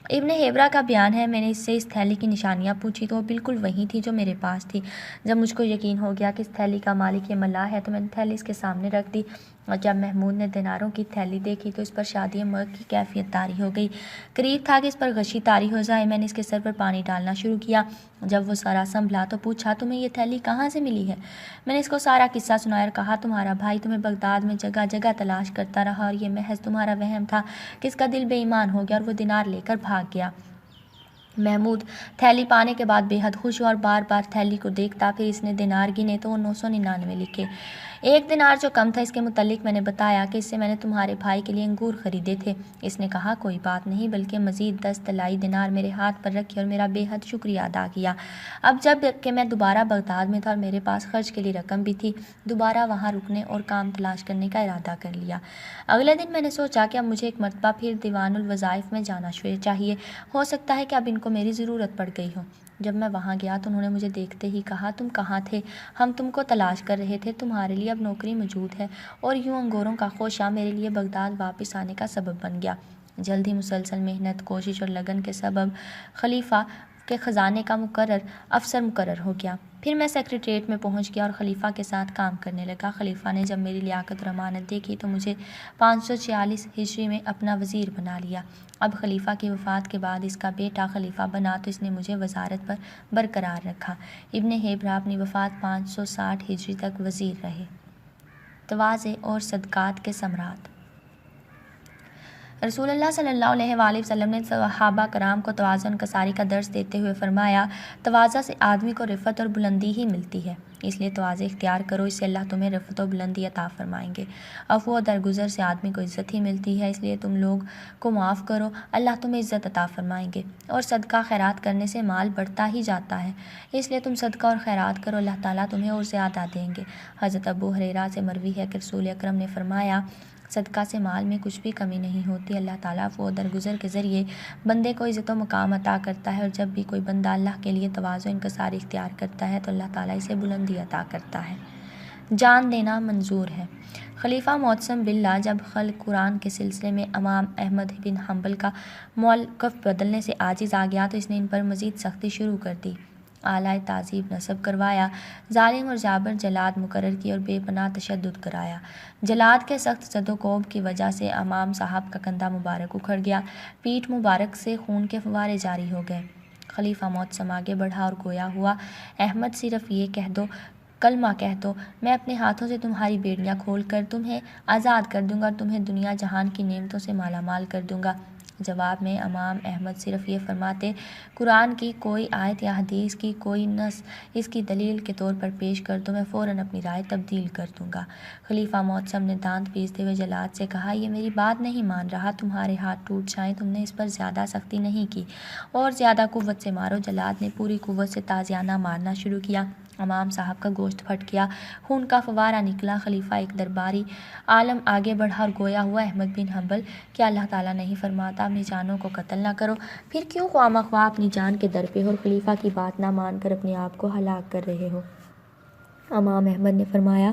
ابن ہیبرا کا بیان ہے، میں نے اس سے اس تھیلی کی نشانیاں پوچھی تو وہ بالکل وہی تھی جو میرے پاس تھی۔ جب مجھ کو یقین ہو گیا کہ اس تھیلی کا مالک یہ ملاح ہے تو میں نے تھیلی اس کے سامنے رکھ دی، اور جب محمود نے دیناروں کی تھیلی دیکھی تو اس پر شادی مرگ کی کیفیت طاری ہو گئی۔ قریب تھا کہ اس پر غشی طاری ہو جائے۔ میں نے اس کے سر پر پانی ڈالنا شروع کیا۔ جب وہ سارا سنبھلا تو پوچھا تمہیں یہ تھیلی کہاں سے ملی ہے؟ میں نے اس کو سارا قصہ سنایا اور کہا تمہارا بھائی تمہیں بغداد میں جگہ جگہ تلاش کرتا رہا اور یہ محض تمہارا وہم تھا کہ اس کا دل بے ایمان ہو گیا اور وہ دینار لے کر بھاگ گیا۔ محمود تھیلی پانے کے بعد بے حد خوش ہوا اور بار بار تھیلی کو دیکھتا۔ پھر اس نے دینار گنے تو وہ 999 لکھے۔ 1 دینار جو کم تھا، اس کے متعلق میں نے بتایا کہ اس سے میں نے تمہارے بھائی کے لیے انگور خریدے تھے۔ اس نے کہا کوئی بات نہیں، بلکہ مزید 10 طلائی دینار میرے ہاتھ پر رکھے اور میرا بے حد شکریہ ادا کیا۔ اب جب کہ میں دوبارہ بغداد میں تھا اور میرے پاس خرچ کے لیے رقم بھی تھی، دوبارہ وہاں رکنے اور کام تلاش کرنے کا ارادہ کر لیا۔ اگلے دن میں نے سوچا کہ اب مجھے ایک مرتبہ پھر دیوان الوظائف میں جانا چاہیے، ہو سکتا ہے کہ اب ان کو میری ضرورت پڑ گئی ہو۔ جب میں وہاں گیا تو انہوں نے مجھے دیکھتے ہی کہا تم کہاں تھے؟ ہم تم کو تلاش کر رہے تھے، تمہارے لیے اب نوکری موجود ہے۔ اور یوں انگوروں کا خوشہ میرے لیے بغداد واپس آنے کا سبب بن گیا۔ جلد ہی مسلسل محنت، کوشش اور لگن کے سبب خلیفہ کے خزانے کا افسر مقرر ہو گیا۔ پھر میں سیکریٹریٹ میں پہنچ گیا اور خلیفہ کے ساتھ کام کرنے لگا۔ خلیفہ نے جب میری لیاقت اور امانت دیکھی تو مجھے 546 ہجری میں اپنا وزیر بنا لیا۔ اب خلیفہ کی وفات کے بعد اس کا بیٹا خلیفہ بنا تو اس نے مجھے وزارت پر برقرار رکھا۔ ابن ہیبرا اپنی وفات 560 ہجری تک وزیر رہے۔ تواضع اور صدقات کے ثمرات۔ رسول اللہ صلی اللہ علیہ وآلہ وسلم نے صحابہ کرام کو تواضع و انکساری کا درس دیتے ہوئے فرمایا تواضع سے آدمی کو رفعت اور بلندی ہی ملتی ہے، اس لیے تواضع اختیار کرو، اس سے اللہ تمہیں رفعت و بلندی عطا فرمائیں گے۔ عفو و درگزر سے آدمی کو عزت ہی ملتی ہے، اس لیے تم لوگ کو معاف کرو، اللہ تمہیں عزت عطا فرمائیں گے۔ اور صدقہ خیرات کرنے سے مال بڑھتا ہی جاتا ہے، اس لیے تم صدقہ اور خیرات کرو، اللہ تعالیٰ تمہیں اور زیادہ دیں گے۔ حضرت ابو ہریرہ سے مروی ہے کہ رسول اکرم نے فرمایا صدقہ سے مال میں کچھ بھی کمی نہیں ہوتی، اللہ تعالیٰ عفو و درگزر کے ذریعے بندے کو عزت و مقام عطا کرتا ہے، اور جب بھی کوئی بندہ اللہ کے لیے تواضع و انکساری اختیار کرتا ہے تو اللہ تعالیٰ اسے بلندی عطا کرتا ہے۔ جان دینا منظور ہے۔ خلیفہ معتصم باللہ جب خلق قرآن کے سلسلے میں امام احمد بن حنبل کا موقف بدلنے سے عاجز آ گیا تو اس نے ان پر مزید سختی شروع کر دی۔ اعلیٰ تعذیب نصب کروایا، ظالم اور جابر جلاد مقرر کی اور بے پناہ تشدد کرایا۔ جلاد کے سخت زد و کوب کی وجہ سے امام صاحب کا کندھا مبارک اکھڑ گیا، پیٹھ مبارک سے خون کے فوارے جاری ہو گئے۔ خلیفہ معتصم آگے بڑھا اور گویا ہوا، احمد صرف یہ کہہ دو، کلمہ کہہ دو، میں اپنے ہاتھوں سے تمہاری بیڑیاں کھول کر تمہیں آزاد کر دوں گا اور تمہیں دنیا جہان کی نعمتوں سے مالا مال کر دوں گا۔ جواب میں امام احمد صرف یہ فرماتے، قرآن کی کوئی آیت یا حدیث کی کوئی نص اس کی دلیل کے طور پر پیش کر دو، میں فوراً اپنی رائے تبدیل کر دوں گا۔ خلیفہ معتصم نے دانت پیستے ہوئے جلاد سے کہا، یہ میری بات نہیں مان رہا، تمہارے ہاتھ ٹوٹ جائیں، تم نے اس پر زیادہ سختی نہیں کی، اور زیادہ قوت سے مارو۔ جلاد نے پوری قوت سے تازیانہ مارنا شروع کیا۔ امام صاحب کا گوشت پھٹ گیا، خون کا فوارہ نکلا۔ خلیفہ ایک درباری عالم آگے بڑھا اور گویا ہوا، احمد بن حنبل، کیا اللہ تعالیٰ نہیں فرماتا اپنی جانوں کو قتل نہ کرو؟ پھر کیوں خواہ مخواہ اپنی جان کے در پہ ہو اور خلیفہ کی بات نہ مان کر اپنے آپ کو ہلاک کر رہے ہو؟ امام احمد نے فرمایا،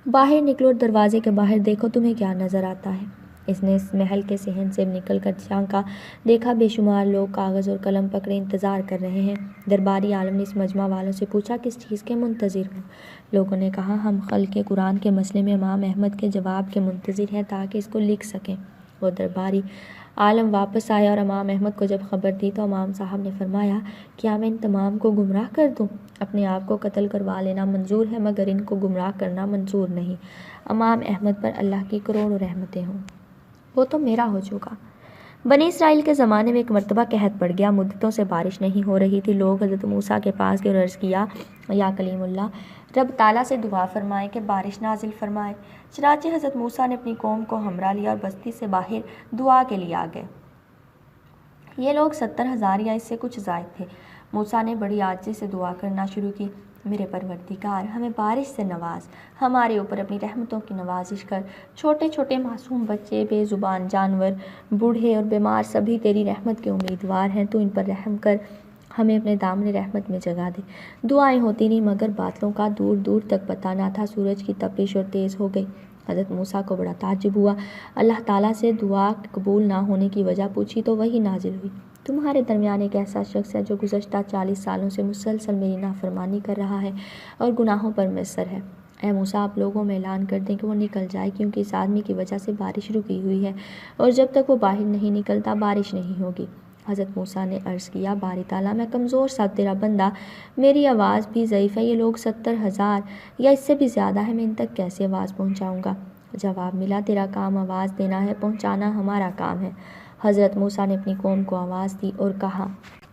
باہر نکلو اور دروازے کے باہر دیکھو تمہیں کیا نظر آتا ہے۔ اس نے اس محل کے صحن سے نکل کر جھانکا، دیکھا بے شمار لوگ کاغذ اور قلم پکڑے انتظار کر رہے ہیں۔ درباری عالم نے اس مجمع والوں سے پوچھا، کس چیز کے منتظر ہو؟ لوگوں نے کہا، ہم خلق قرآن کے مسئلے میں امام احمد کے جواب کے منتظر ہیں تاکہ اس کو لکھ سکیں۔ وہ درباری عالم واپس آیا اور امام احمد کو جب خبر دی تو امام صاحب نے فرمایا، کیا میں ان تمام کو گمراہ کر دوں؟ اپنے آپ کو قتل کروا لینا منظور ہے مگر ان کو گمراہ کرنا منظور نہیں۔ امام احمد پر اللہ کی کروڑوں رحمتیں ہوں، وہ تو میرا ہو چکا۔ بنی اسرائیل کے زمانے میں ایک مرتبہ قحط پڑ گیا، مدتوں سے بارش نہیں ہو رہی تھی۔ لوگ حضرت موسیٰ کے پاس گئے اور عرض کیا، یا کلیم اللہ، رب تعالیٰ سے دعا فرمائے کہ بارش نازل فرمائے۔ چنانچہ حضرت موسیٰ نے اپنی قوم کو ہمراہ لیا اور بستی سے باہر دعا کے لیے آ گئے۔ یہ لوگ 70,000 یا اس سے کچھ زائد تھے۔ موسیٰ نے بڑی عاجزی سے دعا کرنا شروع کی، میرے پروردگار، ہمیں بارش سے نواز، ہمارے اوپر اپنی رحمتوں کی نوازش کر۔ چھوٹے چھوٹے معصوم بچے، بے زبان جانور، بوڑھے اور بیمار سبھی تیری رحمت کے امیدوار ہیں، تو ان پر رحم کر ہمیں اپنے دامن رحمت میں جگا دے۔ دعائیں ہوتی نہیں مگر بادلوں کا دور دور تک پتہ نہ تھا۔ سورج کی تپش اور تیز ہو گئی۔ حضرت موسیٰ کو بڑا تعجب ہوا، اللہ تعالیٰ سے دعا قبول نہ ہونے کی وجہ پوچھی تو وحی نازل ہوئی، تمہارے درمیان ایک ایسا شخص ہے جو گزشتہ 40 سالوں سے مسلسل میری نافرمانی کر رہا ہے اور گناہوں پر مصر ہے۔ اے موسیٰ، آپ لوگوں میں اعلان کر دیں کہ وہ نکل جائے، کیونکہ اس آدمی کی وجہ سے بارش رکی ہوئی ہے، اور جب تک وہ باہر نہیں نکلتا بارش نہیں ہوگی۔ حضرت موسیٰ نے عرض کیا، باری تعالیٰ، میں کمزور سا تیرا بندہ، میری آواز بھی ضعیف ہے، یہ لوگ 70,000 یا اس سے بھی زیادہ ہے، میں ان تک کیسے آواز پہنچاؤں گا؟ جواب ملا، تیرا کام آواز دینا ہے، پہنچانا ہمارا کام ہے۔ حضرت موسیٰ نے اپنی قوم کو آواز دی اور کہا،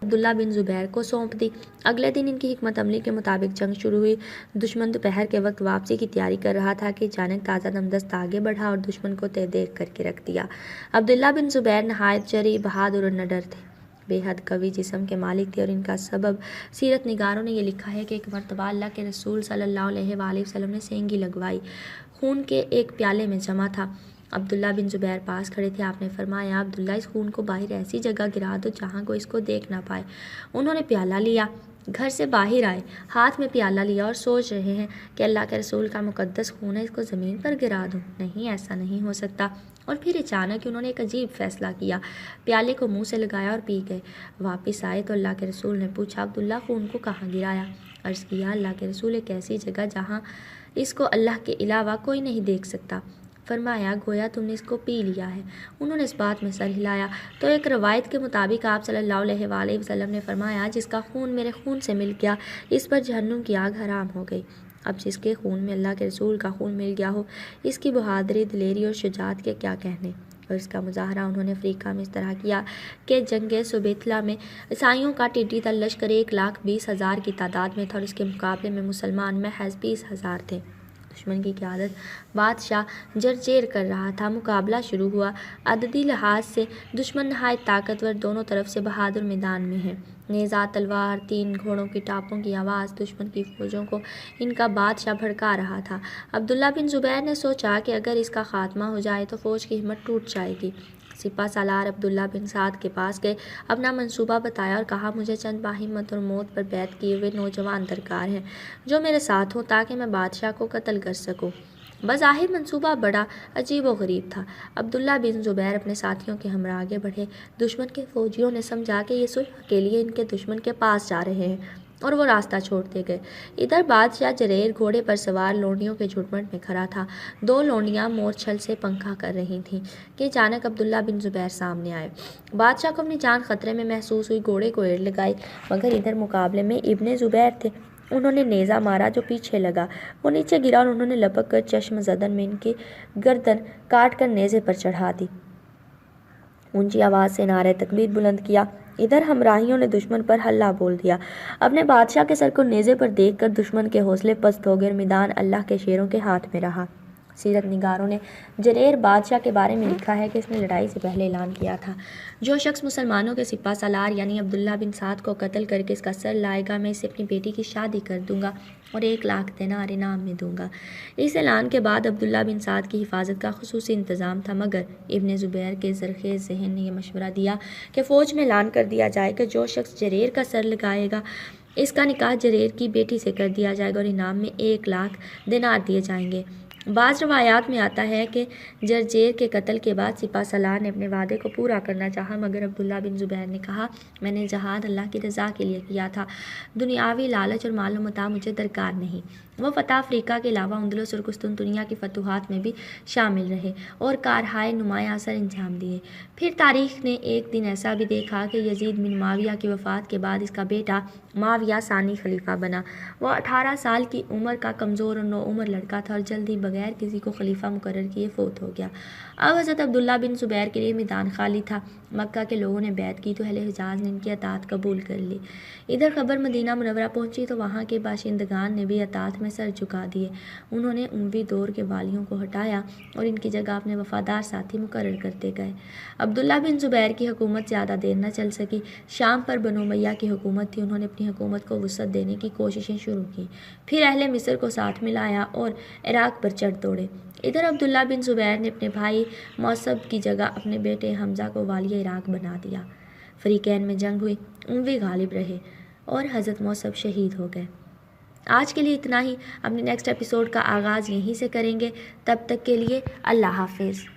عبداللہ بن زبیر کو سونپ دی۔ اگلے دن ان کی حکمت عملی کے مطابق جنگ شروع ہوئی۔ دشمن دوپہر کے وقت واپسی کی تیاری کر رہا تھا کہ اچانک تازہ دم دست آگے بڑھا اور دشمن کو تہ دیکھ کر کے رکھ دیا۔ عبداللہ بن زبیر نہایت جری، بہادر اور نڈر تھے، بے حد قوی جسم کے مالک تھے، اور ان کا سبب سیرت نگاروں نے یہ لکھا ہے کہ ایک مرتبہ اللہ کے رسول صلی اللہ علیہ وآلہ وسلم نے سینگی لگوائی، خون کے ایک پیالے میں جمع تھا۔ عبداللہ بن زبیر پاس کھڑے تھے۔ آپ نے فرمایا، عبداللہ، اس خون کو باہر ایسی جگہ گرا دو جہاں کوئی اس کو دیکھ نہ پائے۔ انہوں نے پیالہ لیا، گھر سے باہر آئے، ہاتھ میں پیالہ لیا اور سوچ رہے ہیں کہ اللہ کے رسول کا مقدس خون ہے، اس کو زمین پر گرا دوں؟ نہیں، ایسا نہیں ہو سکتا۔ اور پھر اچانک انہوں نے ایک عجیب فیصلہ کیا، پیالے کو منہ سے لگایا اور پی گئے۔ واپس آئے تو اللہ کے رسول نے پوچھا، عبداللہ، خون کو کہاں گرایا؟ عرض کیا، اللہ کے رسول، ایک ایسی جگہ جہاں اس کو اللہ کے علاوہ کوئی نہیں دیکھ سکتا۔ فرمایا، گویا تم نے اس کو پی لیا ہے۔ انہوں نے اس بات میں سر ہلایا تو ایک روایت کے مطابق آپ صلی اللہ علیہ وآلہ وسلم نے فرمایا، جس کا خون میرے خون سے مل گیا، اس پر جہنم کی آگ حرام ہو گئی۔ اب جس کے خون میں اللہ کے رسول کا خون مل گیا ہو، اس کی بہادری، دلیری اور شجاعت کے کیا کہنے۔ اور اس کا مظاہرہ انہوں نے افریقہ میں اس طرح کیا کہ جنگ سبیتلا میں عیسائیوں کا ٹڈی دل لشکر 1,20,000 کی تعداد میں تھا، اور اس کے مقابلے میں مسلمان محض 20,000 تھے۔ دشمن کی قیادت بادشاہ جرجیر کر رہا تھا۔ مقابلہ شروع ہوا۔ عددی لحاظ سے دشمن نہایت طاقتور، دونوں طرف سے بہادر میدان میں ہیں۔ نیزہ، تلوار، 3 گھوڑوں کی ٹاپوں کی آواز دشمن کی فوجوں کو ان کا بادشاہ بھڑکا رہا تھا۔ عبداللہ بن زبیر نے سوچا کہ اگر اس کا خاتمہ ہو جائے تو فوج کی ہمت ٹوٹ جائے گی۔ سپہ سالار عبداللہ بن سعد کے پاس گئے، اپنا منصوبہ بتایا اور کہا، مجھے چند باہمت اور موت پر بیعت کیے ہوئے نوجوان درکار ہیں جو میرے ساتھ ہوں تاکہ میں بادشاہ کو قتل کر سکوں۔ بظاہر منصوبہ بڑا عجیب و غریب تھا۔ عبداللہ بن زبیر اپنے ساتھیوں کے ہمراہ آگے بڑھے۔ دشمن کے فوجیوں نے سمجھا کہ یہ صلح کے لیے ان کے دشمن کے پاس جا رہے ہیں اور وہ راستہ چھوڑتے گئے۔ ادھر بادشاہ جریر گھوڑے پر سوار لونڈیوں کے جھنڈ میں کھڑا تھا۔ دو لونڈیاں مورچھل سے پنکھا کر رہی تھیں کہ اچانک عبداللہ بن زبیر سامنے آئے۔ بادشاہ کو اپنی جان خطرے میں محسوس ہوئی، گھوڑے کو ایڑ لگائی، مگر ادھر مقابلے میں ابن زبیر تھے۔ انہوں نے نیزہ مارا جو پیچھے لگا، وہ نیچے گرا اور انہوں نے لپک کر چشم زدن میں ان کی گردن کاٹ کر نیزے پر چڑھا دی۔ اونچی آواز سے نعرہ تکبیر بلند کیا۔ ادھر ہمراہیوں نے دشمن پر حلہ بول دیا۔ اپنے بادشاہ کے سر کو نیزے پر دیکھ کر دشمن کے حوصلے پست ہو گئے اور میدان اللہ کے شیروں کے ہاتھ میں رہا۔ سیرت نگاروں نے جریر بادشاہ کے بارے میں لکھا ہے کہ اس نے لڑائی سے پہلے اعلان کیا تھا، جو شخص مسلمانوں کے سپہ سالار یعنی عبداللہ بن سعد کو قتل کر کے اس کا سر لائے گا، میں اسے اپنی بیٹی کی شادی کر دوں گا اور 1,00,000 دینار انعام میں دوں گا۔ اس اعلان کے بعد عبداللہ بن سعد کی حفاظت کا خصوصی انتظام تھا، مگر ابن زبیر کے زرخیز ذہن نے یہ مشورہ دیا کہ فوج میں اعلان کر دیا جائے کہ جو شخص جریر کا سر لگائے گا اس کا نکاح جریر کی بیٹی سے کر دیا جائے گا اور انعام میں 1,00,000 دینار دیے جائیں گے۔ بعض روایات میں آتا ہے کہ جرجیر کے قتل کے بعد سپہ سالار نے اپنے وعدے کو پورا کرنا چاہا، مگر عبداللہ بن زبیر نے کہا، میں نے جہاد اللہ کی رضا کے لیے کیا تھا، دنیاوی لالچ اور مال و متاع مجھے درکار نہیں۔ وہ فتح افریقہ کے علاوہ اندلس اور قسطنطنیہ کی فتوحات میں بھی شامل رہے اور کارہائے نمایاں اثر انجام دیے۔ پھر تاریخ نے ایک دن ایسا بھی دیکھا کہ یزید بن معاویہ کی وفات کے بعد اس کا بیٹا معاویہ ثانی خلیفہ بنا۔ وہ 18 سال کی عمر کا کمزور اور نوعمر لڑکا تھا اور جلد ہی بغیر کسی کو خلیفہ مقرر کیے فوت ہو گیا۔ اب حضرت عبداللہ بن زبیر کے لیے میدان خالی تھا۔ مکہ کے لوگوں نے بیعت کی تو اہل حجاز نے ان کی اطاعت قبول کر لی۔ ادھر خبر مدینہ منورہ پہنچی تو وہاں کے باشندگان نے بھی اطاعت میں سر جھکا دیے۔ انہوں نے اموی دور کے والیوں کو ہٹایا اور ان کی جگہ اپنے وفادار ساتھی مقرر کرتے گئے۔ عبداللہ بن زبیر کی حکومت زیادہ دیر نہ چل سکی۔ شام پر بنو امیہ کی حکومت تھی، انہوں نے اپنی حکومت کو وسعت دینے کی کوششیں شروع کی، پھر اہل مصر کو ساتھ ملایا اور عراق پر چڑھ دوڑے۔ ادھر عبداللہ بن زبیر نے اپنے بھائی موصب کی جگہ اپنے بیٹے حمزہ کو والی عراق بنا دیا۔ فریقین میں جنگ ہوئی، اموی غالب رہے اور حضرت موصب شہید ہو گئے۔ آج کے لیے اتنا ہی، اپنے نیکسٹ ایپیسوڈ کا آغاز یہیں سے کریں گے۔ تب تک کے لیے اللہ حافظ۔